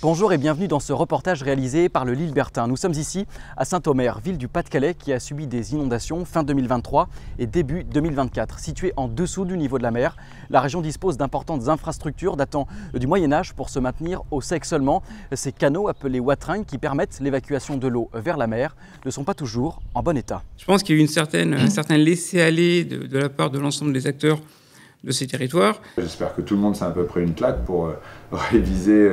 Bonjour et bienvenue dans ce reportage réalisé par le Lilbertin. Nous sommes ici à Saint-Omer, ville du Pas-de-Calais qui a subi des inondations fin 2023 et début 2024. Située en dessous du niveau de la mer, la région dispose d'importantes infrastructures datant du Moyen-Âge pour se maintenir au sec seulement. Ces canaux appelés wateringues qui permettent l'évacuation de l'eau vers la mer ne sont pas toujours en bon état. Je pense qu'il y a eu un certain laisser-aller de la part de l'ensemble des acteurs de ces territoires. J'espère que tout le monde s'est un peu pris une claque pour réviser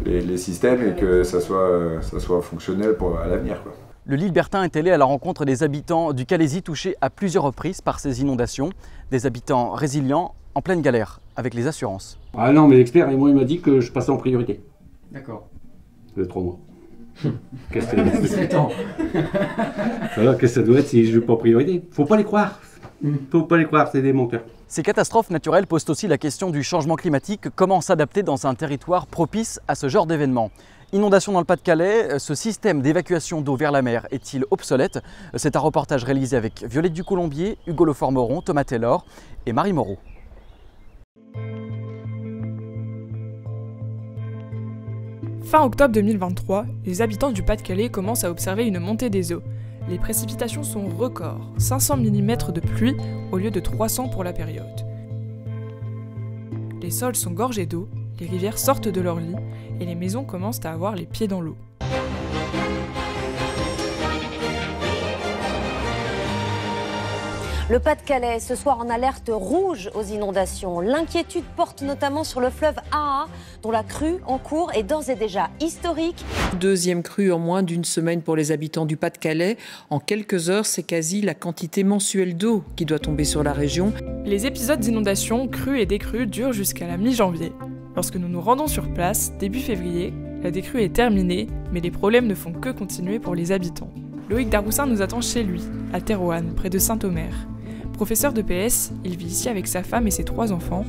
les systèmes et que ça soit fonctionnel à l'avenir. Le Lilbertin est allé à la rencontre des habitants du Calaisis touchés à plusieurs reprises par ces inondations. Des habitants résilients en pleine galère avec les assurances. Ah non, mais l'expert, moi, il m'a dit que je passais en priorité. D'accord. De 3 mois. Qu'est-ce que ça doit être 7 ans. Alors, qu'est-ce que ça doit être si je ne joue pas en priorité? Faut pas les croire. Faut pas les croire, c'est des menteurs. Ces catastrophes naturelles posent aussi la question du changement climatique. Comment s'adapter dans un territoire propice à ce genre d'événements? Inondation dans le Pas-de-Calais, ce système d'évacuation d'eau vers la mer est-il obsolète? C'est un reportage réalisé avec Violette Ducolombier, Hugo Lefort-Moron, Thomas Taylor et Marie Moreau. Fin octobre 2023, les habitants du Pas-de-Calais commencent à observer une montée des eaux. Les précipitations sont records, 500 mm de pluie au lieu de 300 pour la période. Les sols sont gorgés d'eau, les rivières sortent de leur lit et les maisons commencent à avoir les pieds dans l'eau. Le Pas-de-Calais, ce soir en alerte rouge aux inondations. L'inquiétude porte notamment sur le fleuve Aa, dont la crue en cours est d'ores et déjà historique. Deuxième crue en moins d'une semaine pour les habitants du Pas-de-Calais. En quelques heures, c'est quasi la quantité mensuelle d'eau qui doit tomber sur la région. Les épisodes d'inondations, crues et décrues durent jusqu'à la mi-janvier. Lorsque nous nous rendons sur place, début février, la décrue est terminée, mais les problèmes ne font que continuer pour les habitants. Loïc Darroussin nous attend chez lui, à Thérouanne, près de Saint-Omer. Professeur de PS, il vit ici avec sa femme et ses 3 enfants.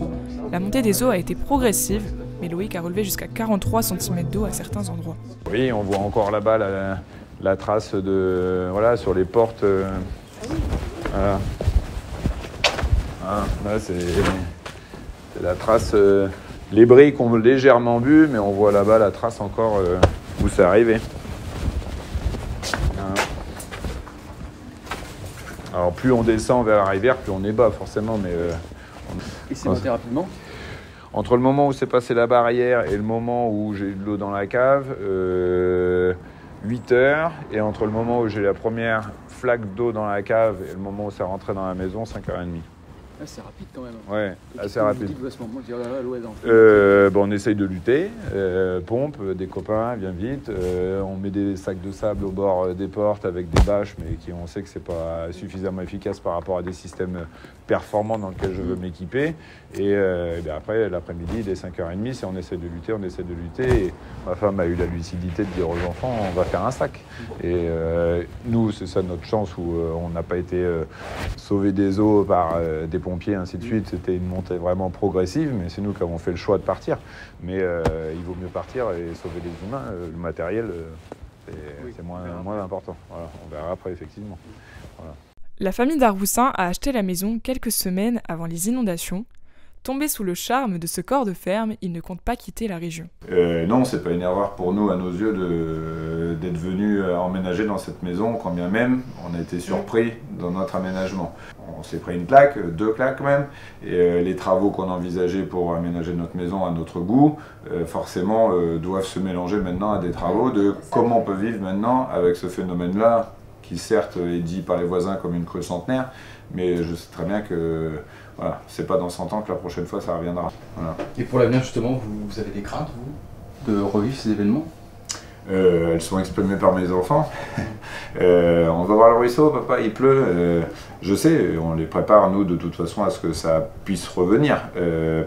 La montée des eaux a été progressive, mais Loïc a relevé jusqu'à 43 cm d'eau à certains endroits. Oui, on voit encore là-bas la trace sur les portes. Voilà. Là, c'est la trace. Les briques ont légèrement bu, mais on voit là-bas la trace encore où c'est arrivé. Alors plus on descend vers la rivière, plus on est bas forcément. Mais Et c'est monté rapidement? Entre le moment où c'est passé la barrière et le moment où j'ai eu de l'eau dans la cave, 8 heures. Et entre le moment où j'ai la première flaque d'eau dans la cave et le moment où ça rentrait dans la maison, 5h30. Ah, c'est rapide quand même. Ouais, assez rapide. Vous dites à ce moment, l'eau est dans on essaye de lutter, pompe, des copains, viens vite. On met des sacs de sable au bord des portes avec des bâches, mais on sait que c'est pas suffisamment efficace par rapport à des systèmes performants dans lesquels je veux m'équiper. Et après, l'après-midi, dès 5h30, si on essaie de lutter. Et ma femme a eu la lucidité de dire aux enfants, on va faire un sac. Et nous, c'est ça notre chance où on n'a pas été sauvés des eaux par des pompiers, ainsi de suite. C'était une montée vraiment progressive, mais c'est nous qui avons fait le choix de partir. Mais il vaut mieux partir et sauver les humains. Le matériel, c'est moins important. Voilà, on verra après, effectivement. Voilà. La famille Darroussin a acheté la maison quelques semaines avant les inondations. Tombé sous le charme de ce corps de ferme, il ne compte pas quitter la région. Non, c'est pas une erreur pour nous, à nos yeux, d'être venus emménager dans cette maison, quand bien même on a été surpris dans notre aménagement. On s'est pris une claque, 2 claques même, et les travaux qu'on envisageait pour aménager notre maison à notre goût, forcément, doivent se mélanger maintenant à des travaux de comment on peut vivre maintenant avec ce phénomène-là, qui certes est dit par les voisins comme une crue centenaire, mais je sais très bien que voilà, c'est pas dans 100 ans que la prochaine fois ça reviendra. Voilà. Et pour l'avenir justement, vous avez des craintes, vous, de revivre ces événements? Elles sont exprimées par mes enfants. On va voir le ruisseau, papa, il pleut. Je sais, on les prépare, nous, de toute façon, à ce que ça puisse revenir.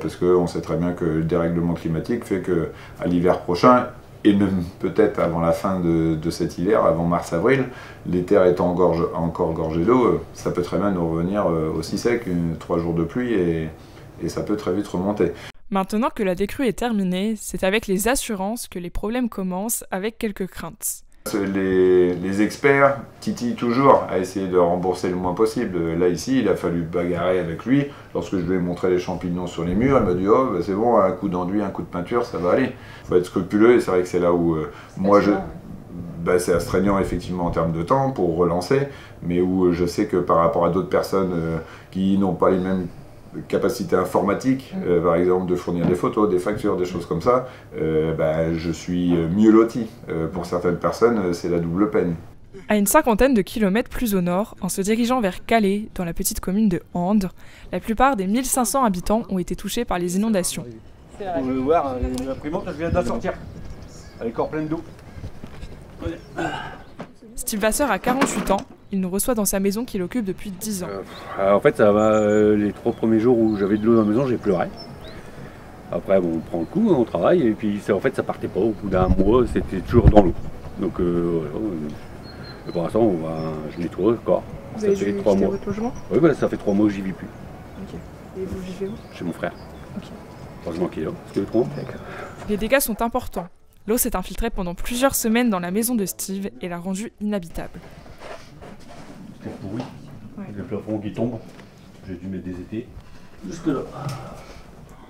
Parce qu'on sait très bien que le dérèglement climatique fait qu'à l'hiver prochain, et même peut-être avant la fin de cet hiver, avant mars-avril, les terres étant encore gorgées d'eau, ça peut très bien nous revenir aussi sec, 3 jours de pluie, et ça peut très vite remonter. Maintenant que la décrue est terminée, c'est avec les assurances que les problèmes commencent avec quelques craintes. Les experts titillent toujours à essayer de rembourser le moins possible. Là, ici, il a fallu bagarrer avec lui. Lorsque je lui ai montré les champignons sur les murs, il m'a dit « Oh, bah, c'est bon, un coup d'enduit, un coup de peinture, ça va aller ». Il faut être scrupuleux et c'est vrai que c'est là où c'est astreignant effectivement en termes de temps pour relancer, mais où je sais que par rapport à d'autres personnes qui n'ont pas les mêmes capacités informatiques, par exemple de fournir des photos, des factures, des choses comme ça, je suis mieux loti. Pour certaines personnes, c'est la double peine. À une 50aine de kilomètres plus au nord, en se dirigeant vers Calais, dans la petite commune de Ande, la plupart des 1500 habitants ont été touchés par les inondations. Vous pouvez voir, l'imprimante, elle vient de la sortir. Elle est encore pleine d'eau. Steve Vasseur a 48 ans, il nous reçoit dans sa maison qu'il occupe depuis 10 ans. En fait, ça va, les 3 premiers jours où j'avais de l'eau dans la maison, j'ai pleuré. Après, bon, on prend le coup, on travaille, et puis en fait, ça partait pas. Au bout d'un mois, c'était toujours dans l'eau. Donc, pour l'instant, je nettoie encore. Vous avez dû quitter votre logement ? Oui, ça fait 3 mois que j'y vis plus. Ok. Et vous vivez où ? Chez mon frère. Ok. Heureusement qu'il est là, parce que trop. D'accord. Les dégâts sont importants. L'eau s'est infiltrée pendant plusieurs semaines dans la maison de Steve et l'a rendue inhabitable. C'est pourri. Ouais. Le plafond qui tombe. J'ai dû mettre des étés. Jusque là.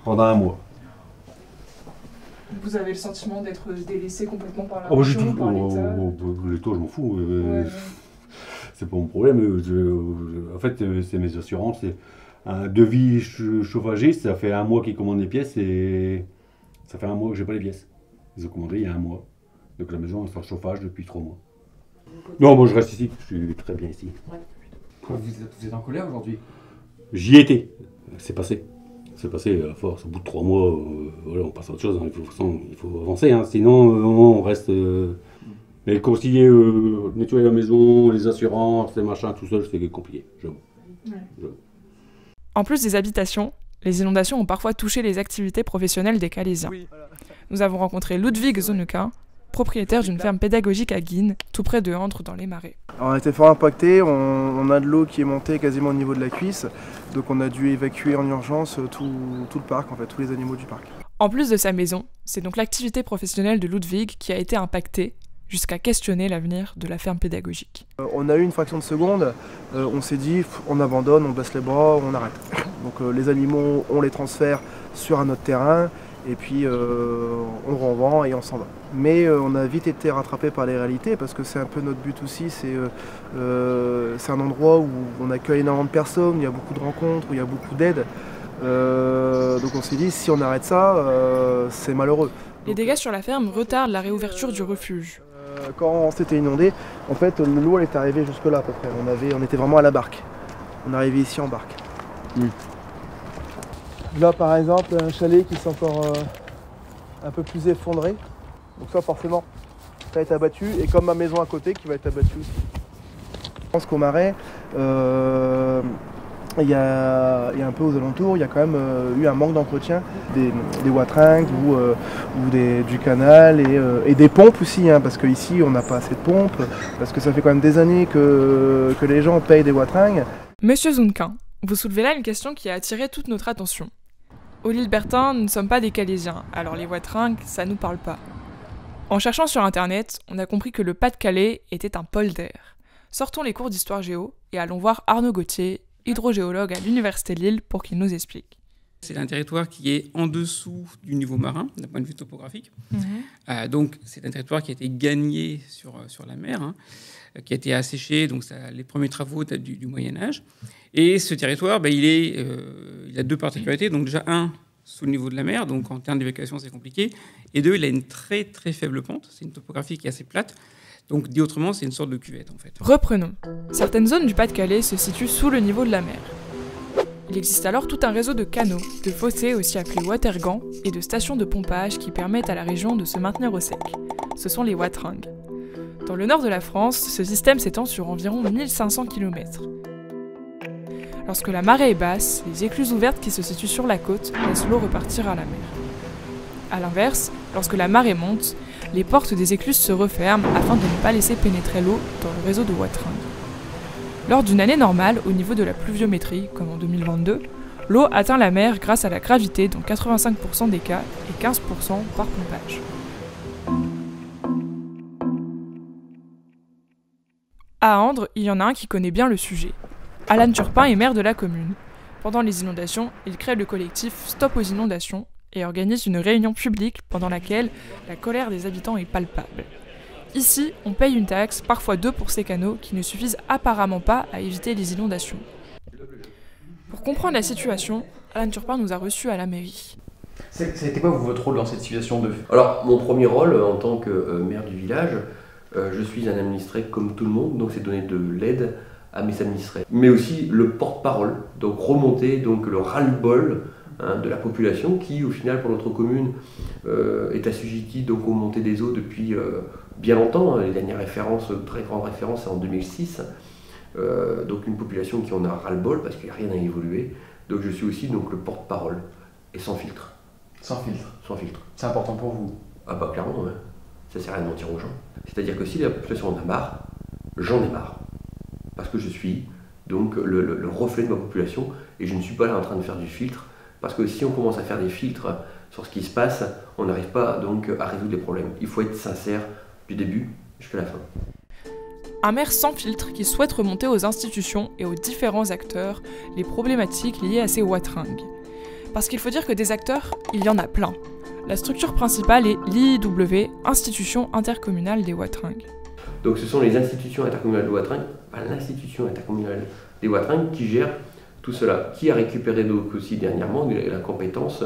Pendant un mois. Vous avez le sentiment d'être délaissé complètement par la région, par l'État ? L'État, je m'en fous. C'est pas mon problème. En fait, c'est mes assurances. Un devis chauffagiste, ça fait un mois qu'ils commandent les pièces et ça fait un mois que j'ai pas les pièces. Ils ont commandé il y a un mois. Donc la maison est sans chauffage depuis 3 mois. Non, moi je reste ici. Je suis très bien ici. Ouais. Vous êtes en colère aujourd'hui ? J'y étais. C'est passé. C'est passé à force. Au bout de 3 mois, voilà, on passe à autre chose. Hein. Il faut avancer. Hein. Sinon, on reste. Mais concilier, nettoyer la maison, les assurances, les machins, tout seul, c'est compliqué. J'avoue. Ouais. En plus des habitations, les inondations ont parfois touché les activités professionnelles des Calaisiens. Nous avons rencontré Ludwig Zonnequin, propriétaire d'une ferme pédagogique à Guines, tout près de Andres dans les Marais. Alors, on a été fort impacté, on a de l'eau qui est montée quasiment au niveau de la cuisse, donc on a dû évacuer en urgence tout le parc, en fait, tous les animaux du parc. En plus de sa maison, c'est donc l'activité professionnelle de Ludwig qui a été impactée, jusqu'à questionner l'avenir de la ferme pédagogique. On a eu une fraction de seconde, on s'est dit on abandonne, on baisse les bras, on arrête. Donc les animaux, on les transfère sur un autre terrain et puis on revend et on s'en va. Mais on a vite été rattrapé par les réalités parce que c'est un peu notre but aussi, c'est un endroit où on accueille énormément de personnes, il y a beaucoup de rencontres, où il y a beaucoup d'aide. Donc on s'est dit si on arrête ça, c'est malheureux. Les dégâts sur la ferme retardent la réouverture du refuge. Quand on s'était inondé, en fait, l'eau elle est arrivée jusque là à peu près. On était vraiment à la barque. On est arrivé ici en barque. Là, par exemple, un chalet qui s'est encore un peu plus effondré. Donc ça, forcément, ça va être abattu. Et comme ma maison à côté qui va être abattue aussi. Je pense qu'au Marais, il y a un peu aux alentours, il y a quand même eu un manque d'entretien des wateringues ou du canal et des pompes aussi, hein, parce qu'ici on n'a pas assez de pompes, parce que ça fait quand même des années que les gens payent des wateringues. Monsieur Zonnequin, vous soulevez là une question qui a attiré toute notre attention. Au Lillebèrtain, nous ne sommes pas des Calaisiens, alors les wateringues, ça nous parle pas. En cherchant sur internet, on a compris que le Pas-de-Calais était un polder. Sortons les cours d'histoire géo et allons voir Arnaud Gauthier, hydrogéologue à l'Université de Lille, pour qu'il nous explique. C'est un territoire qui est en dessous du niveau marin, d'un point de vue topographique. Donc, c'est un territoire qui a été gagné sur la mer, hein, qui a été asséché, donc les premiers travaux datent du Moyen-Âge. Et ce territoire, il a 2 particularités. Donc, déjà, 1, sous le niveau de la mer, donc en termes d'évacuation, c'est compliqué. Et 2, il a une très, très faible pente. C'est une topographie qui est assez plate. Donc, dit autrement, c'est une sorte de cuvette, en fait. Reprenons. Certaines zones du Pas-de-Calais se situent sous le niveau de la mer. Il existe alors tout un réseau de canaux, de fossés aussi appelés watergans, et de stations de pompage qui permettent à la région de se maintenir au sec. Ce sont les wateringues. Dans le nord de la France, ce système s'étend sur environ 1500 km. Lorsque la marée est basse, les écluses ouvertes qui se situent sur la côte laissent l'eau repartir à la mer. A l'inverse, lorsque la marée monte, les portes des écluses se referment afin de ne pas laisser pénétrer l'eau dans le réseau de wateringues. Lors d'une année normale, au niveau de la pluviométrie, comme en 2022, l'eau atteint la mer grâce à la gravité dans 85% des cas et 15% par pompage. À Andres, il y en a un qui connaît bien le sujet. Alan Turpin est maire de la commune. Pendant les inondations, il crée le collectif Stop aux inondations et organise une réunion publique pendant laquelle la colère des habitants est palpable. Ici, on paye une taxe, parfois 2 pour ces canaux, qui ne suffisent apparemment pas à éviter les inondations. Pour comprendre la situation, Alan Turpin nous a reçus à la mairie. C'était quoi votre rôle dans cette situation de... Alors, mon premier rôle en tant que maire du village, je suis un administré comme tout le monde, donc c'est donner de l'aide à mes administrés. Mais aussi le porte-parole, donc remonter donc, le ras-le-bol de la population qui, au final, pour notre commune, est assujettie donc, aux montées des eaux depuis bien longtemps. Les dernières références, très grandes références, c'est en 2006. Donc une population qui en a ras-le-bol parce qu'il n'y a rien à évoluer. Donc je suis aussi donc, le porte-parole et sans filtre. Sans filtre. Sans filtre. C'est important pour vous? Ah bah clairement, ouais. Ça sert à rien de mentir aux gens. C'est-à-dire que si la population en a marre, j'en ai marre. Parce que je suis donc le reflet de ma population et je ne suis pas là en train de faire du filtre. Parce que si on commence à faire des filtres sur ce qui se passe, on n'arrive pas donc à résoudre les problèmes. Il faut être sincère du début jusqu'à la fin. Un maire sans filtre qui souhaite remonter aux institutions et aux différents acteurs les problématiques liées à ces wateringues. Parce qu'il faut dire que des acteurs, il y en a plein. La structure principale est l'IIW, Institution intercommunale des wateringues. Donc ce sont les institutions intercommunales des wateringues, l'institution intercommunale des wateringues qui gère tout cela, qui a récupéré donc aussi dernièrement la compétence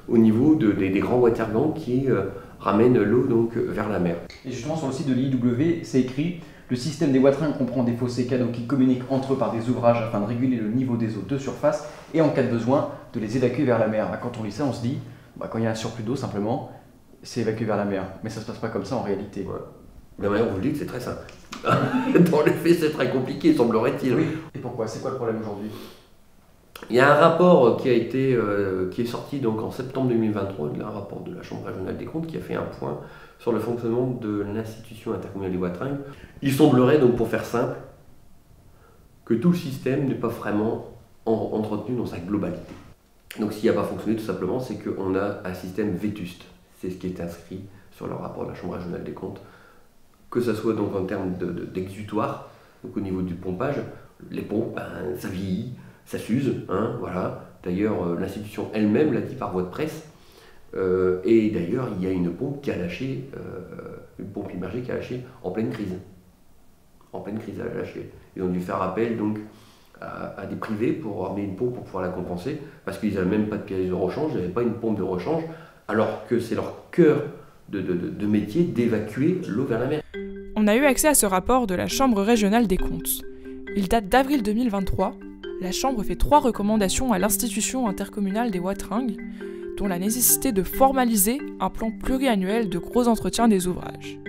au niveau des grands watergangs qui ramènent l'eau donc vers la mer. Et justement sur le site de l'IIW, c'est écrit: le système des wateringues comprend des fossés canaux qui communiquent entre eux par des ouvrages afin de réguler le niveau des eaux de surface et en cas de besoin de les évacuer vers la mer. Quand on lit ça, on se dit, quand il y a un surplus d'eau simplement, c'est évacué vers la mer. Mais ça ne se passe pas comme ça en réalité. Ouais. De la manière dont vous le dites, c'est très simple. Dans les faits, c'est très compliqué, semblerait-il. Oui. Et pourquoi? C'est quoi le problème aujourd'hui? Il y a un rapport qui est sorti donc en septembre 2023, un rapport de la Chambre régionale des comptes qui a fait un point sur le fonctionnement de l'institution intercommunale des wateringues. Il semblerait donc, pour faire simple, que tout le système n'est pas vraiment entretenu dans sa globalité. Donc s'il n'a pas fonctionné, tout simplement, c'est qu'on a un système vétuste. C'est ce qui est inscrit sur le rapport de la Chambre régionale des comptes. Que ce soit donc en termes d'exutoire, donc au niveau du pompage, les pompes, ça vieillit, ça s'use, voilà. D'ailleurs, l'institution elle-même l'a dit par voie de presse. Et d'ailleurs, il y a une pompe qui a lâché, une pompe immergée qui a lâché en pleine crise. En pleine crise, elle a lâché. Ils ont dû faire appel donc à des privés pour amener une pompe pour pouvoir la compenser, parce qu'ils n'avaient même pas de pièces de rechange, ils n'avaient pas une pompe de rechange, alors que c'est leur cœur de métier d'évacuer l'eau vers la mer. On a eu accès à ce rapport de la Chambre régionale des comptes. Il date d'avril 2023. La Chambre fait 3 recommandations à l'institution intercommunale des wateringues, dont la nécessité de formaliser un plan pluriannuel de gros entretien des ouvrages.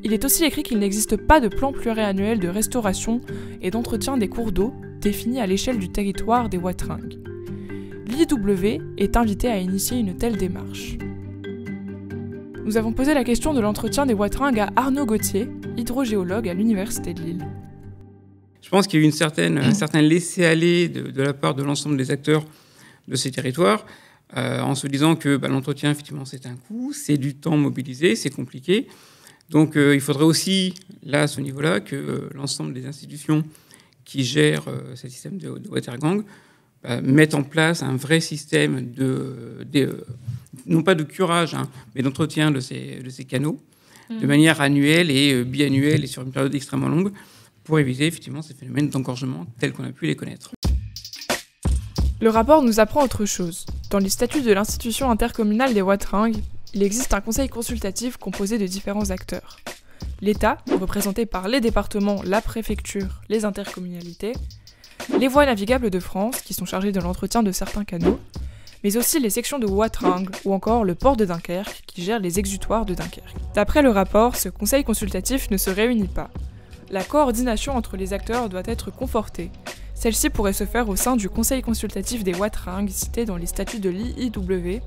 Il est aussi écrit qu'il n'existe pas de plan pluriannuel de restauration et d'entretien des cours d'eau défini à l'échelle du territoire des wateringues. L'IIW est invité à initier une telle démarche. Nous avons posé la question de l'entretien des wateringues à Arnaud Gauthier, hydrogéologue à l'Université de Lille. Je pense qu'il y a eu un certain laisser-aller de la part de l'ensemble des acteurs de ces territoires, en se disant que l'entretien, effectivement, c'est un coût, c'est du temps mobilisé, c'est compliqué. Donc il faudrait aussi, là, à ce niveau-là, que l'ensemble des institutions qui gèrent ce système de watergang mettent en place un vrai système non pas de curage, mais d'entretien de ces canaux, de manière annuelle et biannuelle et sur une période extrêmement longue, pour éviter effectivement ces phénomènes d'engorgement tels qu'on a pu les connaître. Le rapport nous apprend autre chose. Dans les statuts de l'institution intercommunale des wateringues, il existe un conseil consultatif composé de différents acteurs. L'État, représenté par les départements, la préfecture, les intercommunalités, les voies navigables de France, qui sont chargées de l'entretien de certains canaux, mais aussi les sections de wateringues ou encore le port de Dunkerque, qui gère les exutoires de Dunkerque. D'après le rapport, ce conseil consultatif ne se réunit pas. La coordination entre les acteurs doit être confortée. Celle-ci pourrait se faire au sein du conseil consultatif des wateringues cité dans les statuts de l'IIW.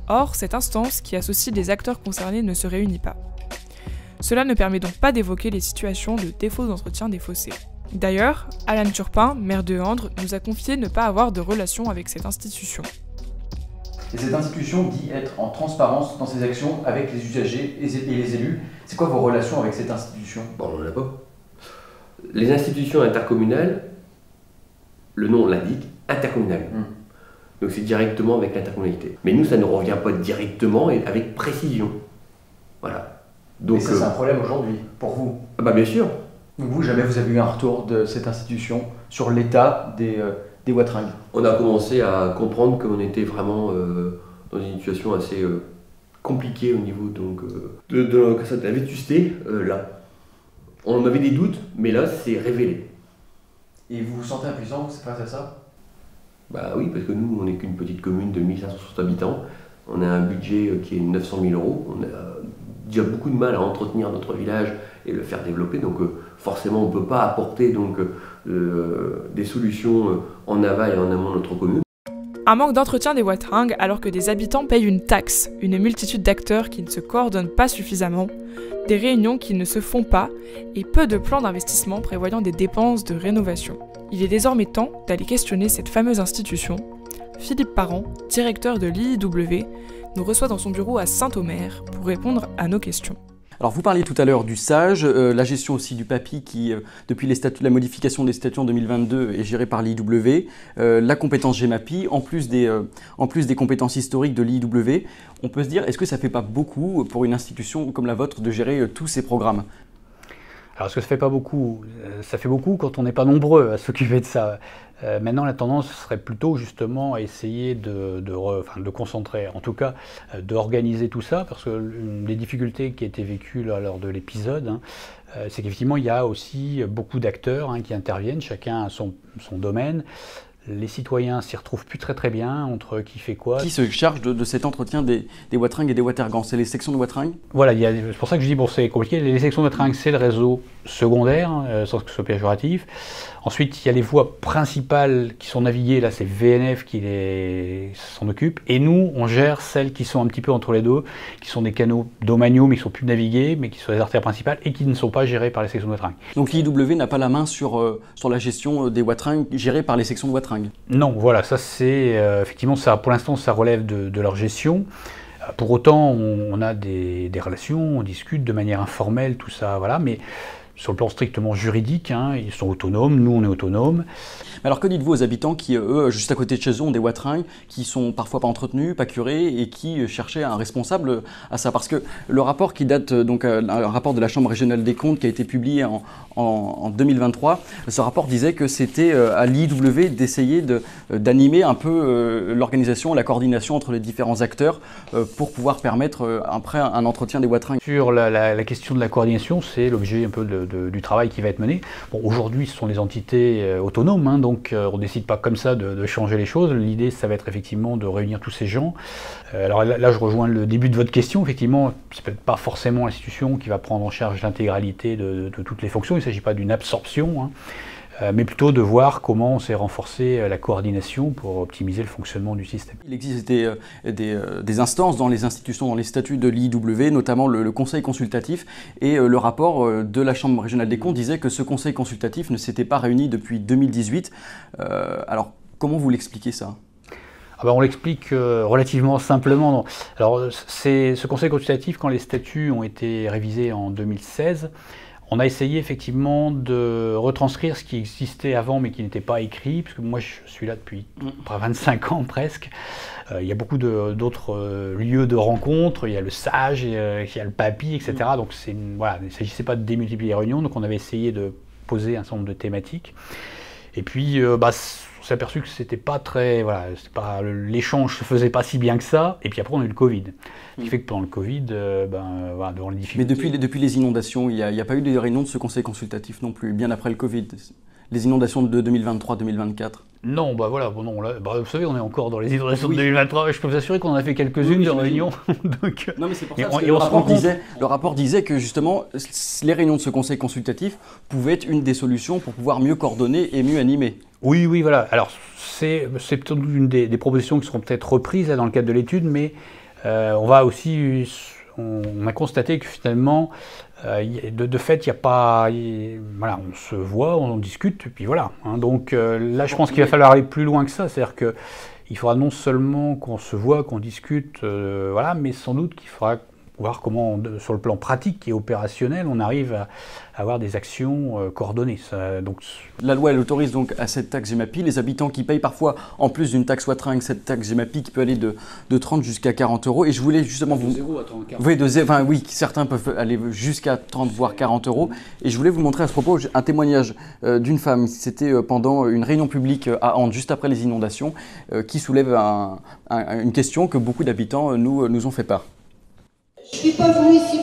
Or, cette instance qui associe les acteurs concernés ne se réunit pas. Cela ne permet donc pas d'évoquer les situations de défaut d'entretien des fossés. D'ailleurs, Alan Turpin, maire de Andres, nous a confié ne pas avoir de relation avec cette institution. Et cette institution dit être en transparence dans ses actions avec les usagers et les élus. C'est quoi vos relations avec cette institution? On n'en a pas. Les institutions intercommunales, le nom l'indique, intercommunal. Donc c'est directement avec l'intercommunalité. Mais nous, ça ne revient pas directement et avec précision. Voilà. Donc, et ça, c'est un problème aujourd'hui, pour vous? Ah bah bien sûr. Donc vous, jamais vous avez eu un retour de cette institution sur l'état des wateringues? On a commencé à comprendre qu'on était vraiment dans une situation assez compliquée au niveau donc, de la vétusté, là. On avait des doutes, mais là, c'est révélé. Et vous vous sentez impuissant face à ça? Bah oui, parce que nous, on n'est qu'une petite commune de 1560 habitants. On a un budget qui est 900 000 €. On a déjà beaucoup de mal à entretenir notre village et le faire développer. Donc forcément, on ne peut pas apporter donc, des solutions en aval et en amont de notre commune. Un manque d'entretien des wateringues alors que des habitants payent une taxe, une multitude d'acteurs qui ne se coordonnent pas suffisamment, des réunions qui ne se font pas et peu de plans d'investissement prévoyant des dépenses de rénovation. Il est désormais temps d'aller questionner cette fameuse institution. Philippe Parent, directeur de l'IIW, nous reçoit dans son bureau à Saint-Omer pour répondre à nos questions. Alors vous parliez tout à l'heure du SAGE, la gestion aussi du PAPI qui, depuis la modification des statuts en 2022, est gérée par l'IIW, la compétence GEMAPI, en plus des compétences historiques de l'IIW. On peut se dire, est-ce que ça ne fait pas beaucoup pour une institution comme la vôtre de gérer tous ces programmes? Alors, est-ce que ça ne fait pas beaucoup? Ça fait beaucoup quand on n'est pas nombreux à s'occuper de ça. Maintenant, la tendance serait plutôt justement à essayer de concentrer, en tout cas d'organiser tout ça, parce que l'une des difficultés qui a été vécue lors de l'épisode, c'est qu'effectivement, il y a aussi beaucoup d'acteurs qui interviennent, chacun a son domaine. Les citoyens s'y retrouvent plus très bien entre qui fait quoi. Qui se charge de cet entretien des wateringues et des watergans? C'est les sections de wateringues? Voilà, c'est pour ça que je dis, bon, c'est compliqué. Les sections de wateringues, c'est le réseau secondaire, sans que ce soit péjoratif. Ensuite, il y a les voies principales qui sont naviguées, là c'est VNF qui s'en occupe. Et nous, on gère celles qui sont un petit peu entre les deux, qui sont des canaux domaniaux, mais qui ne sont plus navigués, mais qui sont les artères principales et qui ne sont pas gérées par les sections de wateringues. Donc l'IIW n'a pas la main sur la gestion des wateringues gérées par les sections de wateringues? Non, voilà, ça c'est effectivement ça. Pour l'instant, ça relève de leur gestion. Pour autant, on a des relations, on discute de manière informelle, tout ça, voilà. Mais sur le plan strictement juridique, ils sont autonomes, nous on est autonomes. Alors que dites-vous aux habitants qui, eux, juste à côté de chez eux, ont des wateringues qui sont parfois pas entretenus, pas curés, et qui cherchaient un responsable à ça? Parce que le rapport qui date, donc un rapport de la Chambre régionale des comptes qui a été publié en 2023, ce rapport disait que c'était à l'IIW d'essayer d'animer un peu l'organisation, la coordination entre les différents acteurs pour pouvoir permettre après un entretien des wateringues. Sur la question de la coordination, c'est l'objet un peu du travail qui va être mené. Bon, aujourd'hui, ce sont des entités autonomes, donc on ne décide pas comme ça de changer les choses. L'idée, ça va être effectivement de réunir tous ces gens. Alors là, je rejoins le début de votre question. Effectivement, c'est peut-être pas forcément l'institution qui va prendre en charge l'intégralité de toutes les fonctions. Il ne s'agit pas d'une absorption, mais plutôt de voir comment on s'est renforcé la coordination pour optimiser le fonctionnement du système. Il existe des instances dans les institutions, dans les statuts de l'IIW, notamment le conseil consultatif, et le rapport de la Chambre régionale des comptes disait que ce conseil consultatif ne s'était pas réuni depuis 2018. Alors, comment vous l'expliquez ça? On l'explique relativement simplement. Alors, ce conseil consultatif, quand les statuts ont été révisés en 2016, on a essayé effectivement de retranscrire ce qui existait avant mais qui n'était pas écrit, parce que moi je suis là depuis 25 ans presque. Il y a beaucoup d'autres lieux de rencontres, il y a le SAGE, il y a le PAPI, etc. Donc voilà, il ne s'agissait pas de démultiplier les réunions, donc on avait essayé de poser un certain nombre de thématiques. Et puis on s'est aperçu que c'était pas très, l'échange se faisait pas si bien que ça. Et puis après on a eu le Covid, ce qui fait que pendant le Covid, devant les difficultés. Mais depuis les inondations, il n'y a pas eu de réunion de ce conseil consultatif non plus, bien après le Covid. Les inondations de 2023-2024. Non, vous savez, on est encore dans les inondations de 2023. Je peux vous assurer qu'on en a fait quelques-unes de réunions. Donc, non, mais c'est pour ça que le rapport disait que justement, les réunions de ce conseil consultatif pouvaient être une des solutions pour pouvoir mieux coordonner et mieux animer. Oui, voilà. Alors, c'est peut-être une des propositions qui seront peut-être reprises là, dans le cadre de l'étude, mais on a constaté que finalement, de fait, il n'y a pas... on se voit, on discute, et puis voilà. Donc là, je pense qu'il va falloir aller plus loin que ça. C'est-à-dire qu'il faudra non seulement qu'on se voit, qu'on discute, mais sans doute qu'il faudra voir comment, sur le plan pratique et opérationnel, on arrive à avoir des actions coordonnées. Donc... La loi, elle autorise donc à cette taxe Gemapi les habitants qui payent parfois, en plus d'une taxe Watringue, cette taxe Gemapi qui peut aller de 30 jusqu'à 40 euros. Et je voulais justement vous... 0 à 30, 40. Oui, certains peuvent aller jusqu'à 30 voire 40 euros. Et je voulais vous montrer à ce propos un témoignage d'une femme. C'était pendant une réunion publique à Andes, juste après les inondations, qui soulève une question que beaucoup d'habitants nous ont fait part. Je ne suis pas venue ici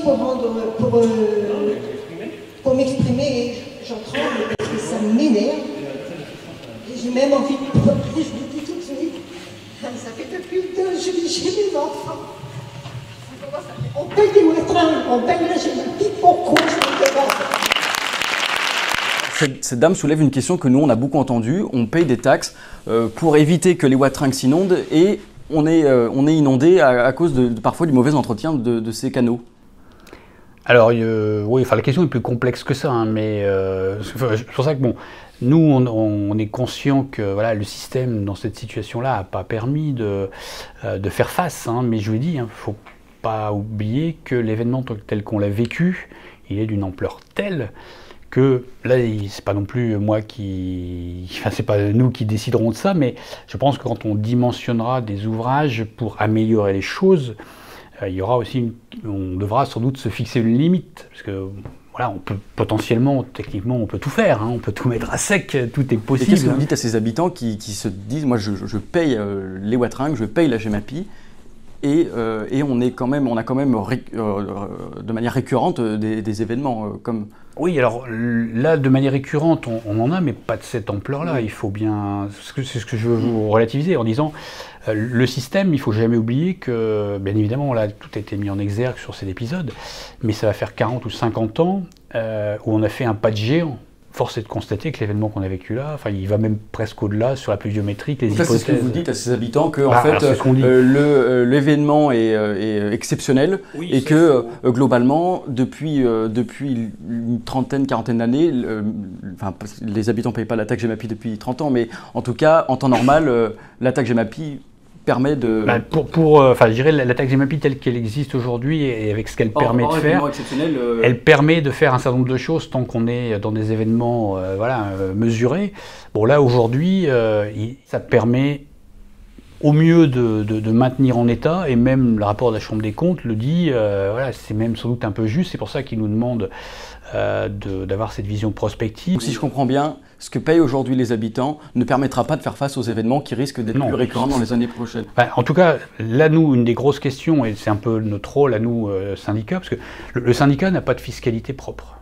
pour m'exprimer, j'en tremble parce que ça m'énerve. J'ai même envie de pleurer, je vous dis tout de suite. Ça fait depuis le 2 juillet, j'ai mes enfants. On paye des Watringues, on paye la Gemapi, pourquoi je me demande? Cette dame soulève une question que nous on a beaucoup entendue. On paye des taxes pour éviter que les Watringues s'inondent et on est inondé à cause parfois du mauvais entretien de ces canaux. Alors, oui, la question est plus complexe que ça, hein, mais c'est pour ça que bon, nous, on est conscient que voilà, le système dans cette situation-là n'a pas permis de faire face, hein, mais je vous dis, il ne faut pas oublier que l'événement tel qu'on l'a vécu, il est d'une ampleur telle que là, c'est pas non plus moi c'est pas nous qui déciderons de ça, mais je pense que quand on dimensionnera des ouvrages pour améliorer les choses, il y aura aussi on devra sans doute se fixer une limite, parce que voilà, on peut potentiellement, techniquement, on peut tout faire, hein, on peut tout mettre à sec, tout est possible. Et qu'est-ce que vous dites à ces habitants qui se disent, moi je paye les Watringues, je paye la Gemapi, et on a quand même de manière récurrente des événements comme... Oui, alors là, de manière récurrente, on en a, mais pas de cette ampleur-là. Il faut bien... C'est ce que je veux vous relativiser en disant, le système, il ne faut jamais oublier que, bien évidemment, là, tout a été mis en exergue sur cet épisode, mais ça va faire 40 ou 50 ans où on a fait un pas de géant. Force est de constater que l'événement qu'on a vécu là, il va même presque au-delà sur la pluviométrie, les hypothèses. C'est ce que vous dites à ces habitants que en fait l'événement est exceptionnel, oui, et que globalement depuis une trentaine, quarantaine d'années, les habitants ne payent pas la taxe Gemapi depuis 30 ans, mais en tout cas en temps normal, la taxe Gemapi permet de... je dirais la taxe Gemapi telle qu'elle existe aujourd'hui et avec ce qu'elle permet de faire, elle permet de faire un certain nombre de choses tant qu'on est dans des événements mesurés. Bon là aujourd'hui, ça permet au mieux de maintenir en état, et même le rapport de la Chambre des comptes le dit, c'est même sans doute un peu juste, c'est pour ça qu'il nous demande d'avoir cette vision prospective. Donc, si je comprends bien, ce que payent aujourd'hui les habitants ne permettra pas de faire face aux événements qui risquent d'être plus récurrents dans les années prochaines. En tout cas, là, nous, une des grosses questions, et c'est un peu notre rôle à nous, syndicats, parce que le syndicat n'a pas de fiscalité propre.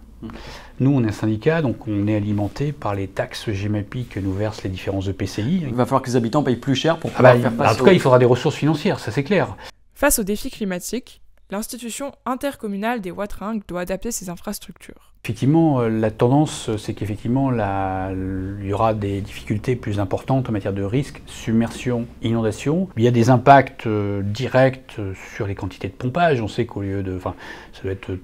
Nous, on est un syndicat, donc on est alimenté par les taxes Gemapi que nous versent les différents EPCI. Il va falloir que les habitants payent plus cher pour pouvoir faire face En tout cas, il faudra des ressources financières, ça c'est clair. Face aux défis climatiques, l'institution intercommunale des Watringues doit adapter ses infrastructures. Effectivement, la tendance, c'est qu'effectivement, il y aura des difficultés plus importantes en matière de risque, submersion, inondation. Il y a des impacts directs sur les quantités de pompage. On sait qu'au lieu de... ça doit être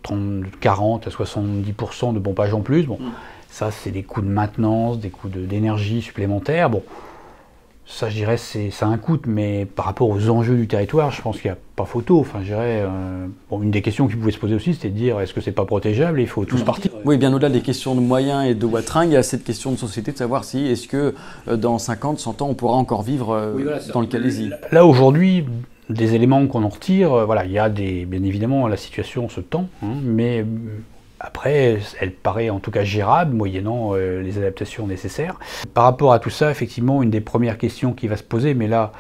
40 à 70% de pompage en plus. Bon, ça, c'est des coûts de maintenance, des coûts d'énergie supplémentaires. Bon, ça, je dirais, ça a un coût, mais par rapport aux enjeux du territoire, je pense qu'il n'y a pas photo. Je dirais, une des questions qui pouvait se poser aussi, c'était de dire, est-ce que c'est pas protégeable et il faut tous partir. Oui, bien au-delà des questions de moyens et de Watringues, il y a cette question de société, de savoir si, est-ce que dans 50, 100 ans, on pourra encore vivre dans le Calaisis. Là, aujourd'hui, des éléments qu'on en retire, il y a bien évidemment, la situation se tend, mais... Après, elle paraît en tout cas gérable, moyennant les adaptations nécessaires. Par rapport à tout ça, effectivement, une des premières questions qui va se poser, mais là,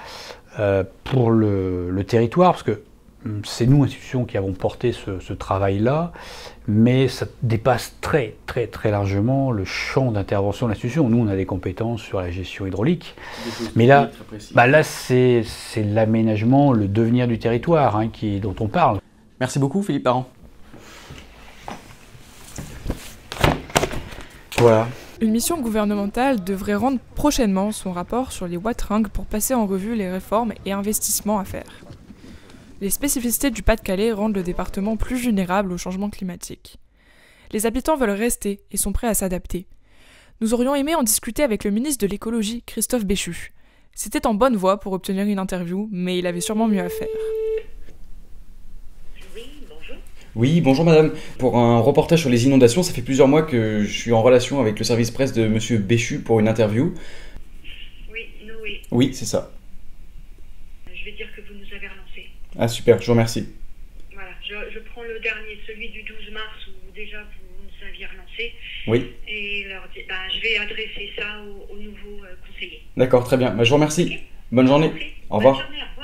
pour le territoire, parce que c'est nous, institutions, qui avons porté ce travail-là, mais ça dépasse très, très, très largement le champ d'intervention de l'institution. Nous, on a des compétences sur la gestion hydraulique, mais là, c'est l'aménagement, le devenir du territoire dont on parle. Merci beaucoup, Philippe Parent. Voilà. Une mission gouvernementale devrait rendre prochainement son rapport sur les Watringues pour passer en revue les réformes et investissements à faire. Les spécificités du Pas-de-Calais rendent le département plus vulnérable au changement climatique. Les habitants veulent rester et sont prêts à s'adapter. Nous aurions aimé en discuter avec le ministre de l'écologie, Christophe Béchu. C'était en bonne voie pour obtenir une interview, mais il avait sûrement mieux à faire. Oui, bonjour madame. Pour un reportage sur les inondations, ça fait plusieurs mois que je suis en relation avec le service presse de monsieur Béchu pour une interview. Oui, Noé. Oui, c'est ça. Je vais dire que vous nous avez relancé. Ah super, je vous remercie. Voilà, je prends le dernier, celui du 12 mars où déjà vous nous aviez relancé. Oui. Et je vais adresser ça au nouveau conseiller. D'accord, très bien. Je vous remercie. Okay. Bonne journée. Au revoir. Bonne journée, au revoir.